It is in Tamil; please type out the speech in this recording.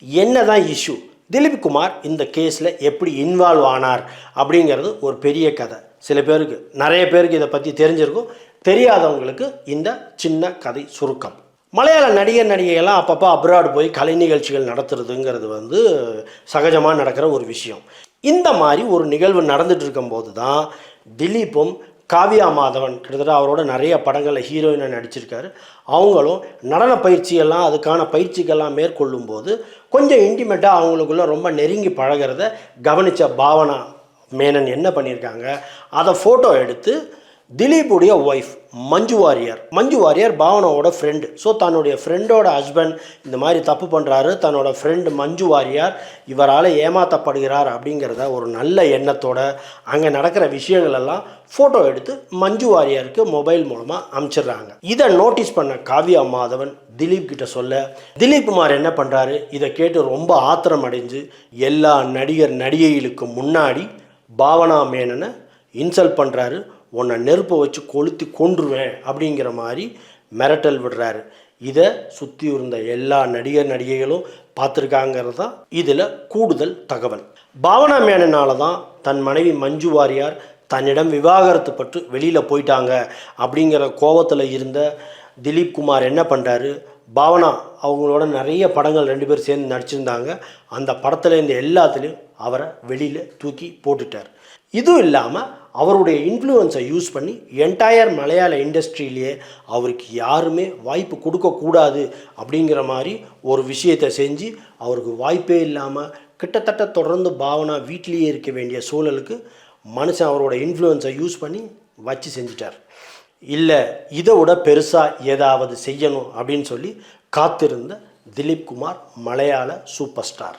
என்ன தான் இஷ்யூ, திலீப் குமார் இந்த கேஸில் எப்படி இன்வால்வ் ஆனார் அப்படிங்கிறது ஒரு பெரிய கதை. சில பேருக்கு, நிறைய பேருக்கு இதை பற்றி தெரிஞ்சிருக்கும், தெரியாதவங்களுக்கு இந்த சின்ன கதை சுருக்கம். மலையாள நடிகைகள்லாம் அப்பப்போ அப்ராட் போய் கலை நிகழ்ச்சிகள் நடத்துறதுங்கிறது சகஜமாக நடக்கிற ஒரு விஷயம். இந்த மாதிரி ஒரு நிகழ்வு நடந்துட்டு இருக்கும்போது தான் திலீப்பும் காவியா மாதவன், கிட்டத்தட்ட அவரோட நிறைய படங்களில் ஹீரோயினாக நடிச்சிருக்காரு, அவங்களும் நடன பயிற்சியெல்லாம் அதுக்கான பயிற்சிகள்லாம் மேற்கொள்ளும்போது கொஞ்சம் இன்டிமேட்டாக அவங்களுக்குள்ள ரொம்ப நெருங்கி பழகிறத கவனித்த பாவனா மேனன் என்ன பண்ணியிருக்காங்க, அதை ஃபோட்டோ எடுத்து திலீப்புடைய wife Manju Warrier பாவனாவோட friend. So தன்னுடைய ஃப்ரெண்டோட ஹஸ்பண்ட் இந்த மாதிரி தப்பு பண்ணுறாரு, தன்னோட ஃப்ரெண்டு மஞ்சு வாரியர் இவரால் ஏமாற்றப்படுகிறார் அப்படிங்கிறத ஒரு நல்ல எண்ணத்தோட அங்கே நடக்கிற விஷயங்களெல்லாம் ஃபோட்டோ எடுத்து மஞ்சு வாரியருக்கு மொபைல் மூலமாக அனுப்பிச்சிடுறாங்க. இதை நோட்டீஸ் பண்ண காவியா மாதவன் திலீப் கிட்ட சொல்ல, திலீப் குமார் என்ன பண்ணுறாரு, இதை கேட்டு ரொம்ப ஆத்திரம் அடைஞ்சு எல்லா நடிகைகளுக்கு முன்னாடி பாவனா மேனனை இன்சல்ட் பண்ணுறாரு. உன்னை நெருப்பை வச்சு கொளுத்தி கொன்றுவேன் அப்படிங்கிற மாதிரி மிரட்டல் விடுறாரு. இதை சுற்றி இருந்த எல்லா நடிகைகளும் பார்த்துருக்காங்கிறது தான் இதில் கூடுதல் தகவல். பாவனா மேனனால தான் தன் மனைவி மஞ்சு வாரியர் தன்னிடம் விவாகரத்து பட்டு வெளியில் போயிட்டாங்க அப்படிங்கிற கோபத்தில் இருந்த திலீப் குமார் என்ன பண்ணுறாரு, பாவனா அவங்களோட நிறைய படங்கள் 2 பேர் சேர்ந்து நடிச்சிருந்தாங்க, அந்த படத்தில் இந்த எல்லாத்துலேயும் அவரை வெளியில் தூக்கி போட்டுட்டார். இதுவும் இல்லாமல் அவருடைய இன்ஃப்ளூயன்ஸை யூஸ் பண்ணி என்டையர் மலையாள இண்டஸ்ட்ரியிலேயே அவருக்கு யாருமே வாய்ப்பு கொடுக்கக்கூடாது அப்படிங்கிற மாதிரி ஒரு விஷயத்தை செஞ்சு அவருக்கு வாய்ப்பே இல்லாமல் கிட்டத்தட்ட தொடர்ந்து பாவனா வீட்டிலேயே இருக்க வேண்டிய சூழலுக்கு மனுஷன் அவரோட இன்ஃப்ளூயன்ஸை யூஸ் பண்ணி வச்சு செஞ்சிட்டார். இல்லை இதை விட பெருசாக ஏதாவது செய்யணும் அப்படின்னு சொல்லி காத்திருந்த திலீப் குமார் மலையாள சூப்பர் ஸ்டார்.